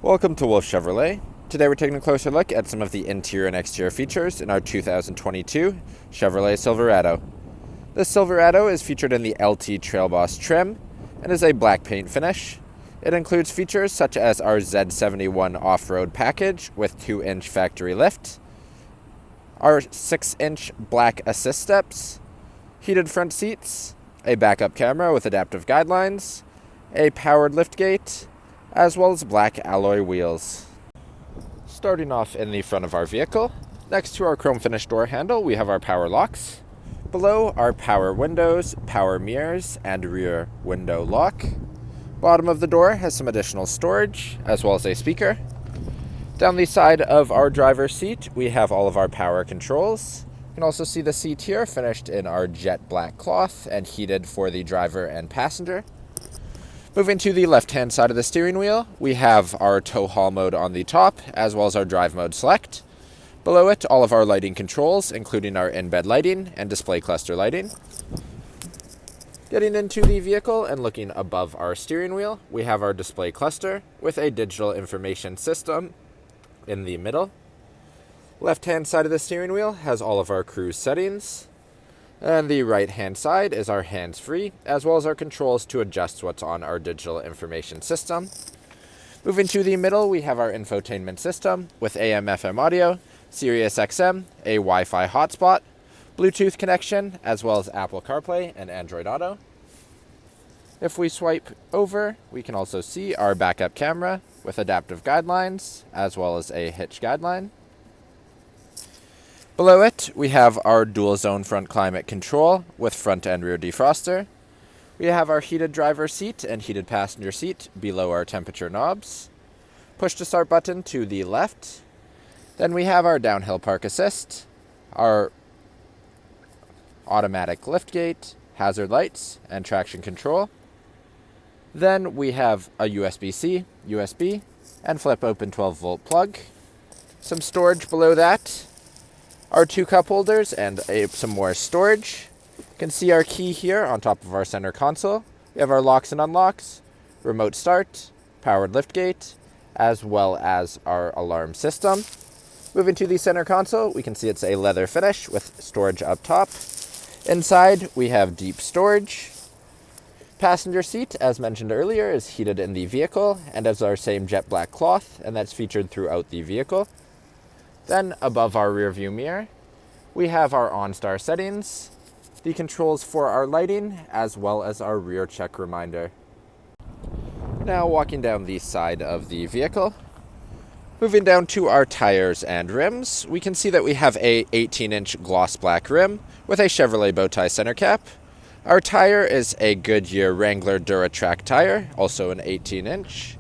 Welcome to Wolfe Chevrolet. Today we're taking a closer look at some of the interior and exterior features in our 2022 Chevrolet Silverado. This Silverado is featured in the LT Trail Boss trim and is a black paint finish. It includes features such as our Z71 off-road package with 2-inch factory lift, our 6-inch black assist steps, heated front seats, a backup camera with adaptive guidelines, a powered liftgate, as well as black alloy wheels. Starting off in the front of our vehicle, next to our chrome finish door handle, we have our power locks. Below are power windows, power mirrors, and rear window lock. Bottom of the door has some additional storage, as well as a speaker. Down the side of our driver's seat, we have all of our power controls. You can also see the seat here finished in our jet black cloth and heated for the driver and passenger. Moving to the left-hand side of the steering wheel, we have our tow haul mode on the top, as well as our drive mode select. Below it, all of our lighting controls, including our in-bed lighting and display cluster lighting. Getting into the vehicle and looking above our steering wheel, we have our display cluster with a digital information system in the middle. Left-hand side of the steering wheel has all of our cruise settings. And the right-hand side is our hands-free, as well as our controls to adjust what's on our digital information system. Moving to the middle, we have our infotainment system with AM/FM audio, Sirius XM, a Wi-Fi hotspot, Bluetooth connection, as well as Apple CarPlay and Android Auto. If we swipe over, we can also see our backup camera with adaptive guidelines, as well as a hitch guideline. Below it, we have our dual zone front climate control with front and rear defroster. We have our heated driver's seat and heated passenger seat below our temperature knobs. Push to start button to the left. Then we have our downhill park assist, our automatic liftgate, hazard lights, and traction control. Then we have a USB-C, USB, and flip open 12-volt plug. Some storage below that. Our 2 cup holders and some more storage. You can see our key here on top of our center console. We have our locks and unlocks, remote start, powered liftgate, as well as our alarm system. Moving to the center console, we can see it's a leather finish with storage up top. Inside, we have deep storage. Passenger seat, as mentioned earlier, is heated in the vehicle and has our same jet black cloth, and that's featured throughout the vehicle. Then above our rear view mirror, we have our OnStar settings, the controls for our lighting, as well as our rear check reminder. Now walking down the side of the vehicle, moving down to our tires and rims, we can see that we have a 18-inch gloss black rim with a Chevrolet bow tie center cap. Our tire is a Goodyear Wrangler DuraTrack tire, also an 18-inch.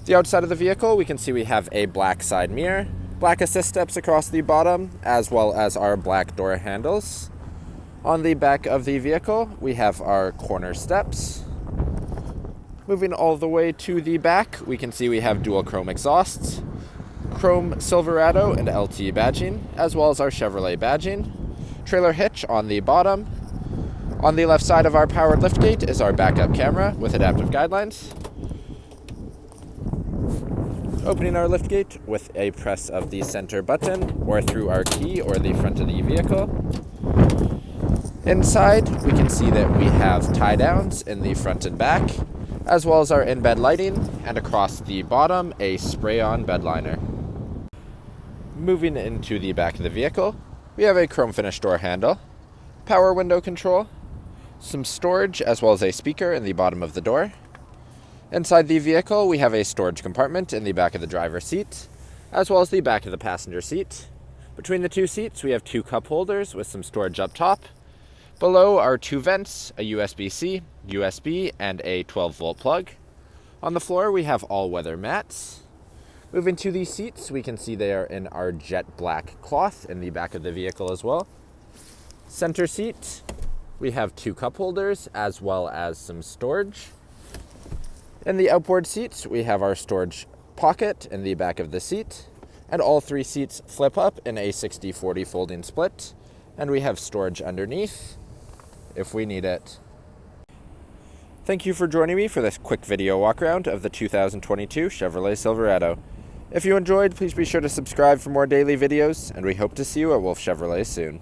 The outside of the vehicle, we can see we have a black side mirror, black assist steps across the bottom, as well as our black door handles. On the back of the vehicle, we have our Cornersteps. Moving all the way to the back, we can see we have dual chrome exhausts, chrome Silverado and LT badging, as well as our Chevrolet badging. Trailer hitch on the bottom. On the left side of our powered liftgate is our backup camera with adaptive guidelines. Opening our liftgate with a press of the center button or through our key or the front of the vehicle. Inside, we can see that we have tie downs in the front and back, as well as our in-bed lighting, and across the bottom, a spray-on bedliner. Moving into the back of the vehicle, we have a chrome finish door handle, power window control, some storage, as well as a speaker in the bottom of the door. Inside the vehicle, we have a storage compartment in the back of the driver's seat, as well as the back of the passenger seat. Between the 2 seats, we have 2 cup holders with some storage up top. Below are 2 vents, a USB-C, USB, and a 12-volt plug. On the floor, we have all-weather mats. Moving to the seats, we can see they are in our jet black cloth in the back of the vehicle as well. Center seat, we have 2 cup holders, as well as some storage. In the outboard seats, we have our storage pocket in the back of the seat, and all 3 seats flip up in a 60/40 folding split, and we have storage underneath if we need it. Thank you for joining me for this quick video walk around of the 2022 Chevrolet Silverado. If you enjoyed, please be sure to subscribe for more daily videos, and we hope to see you at Wolfe Chevrolet soon.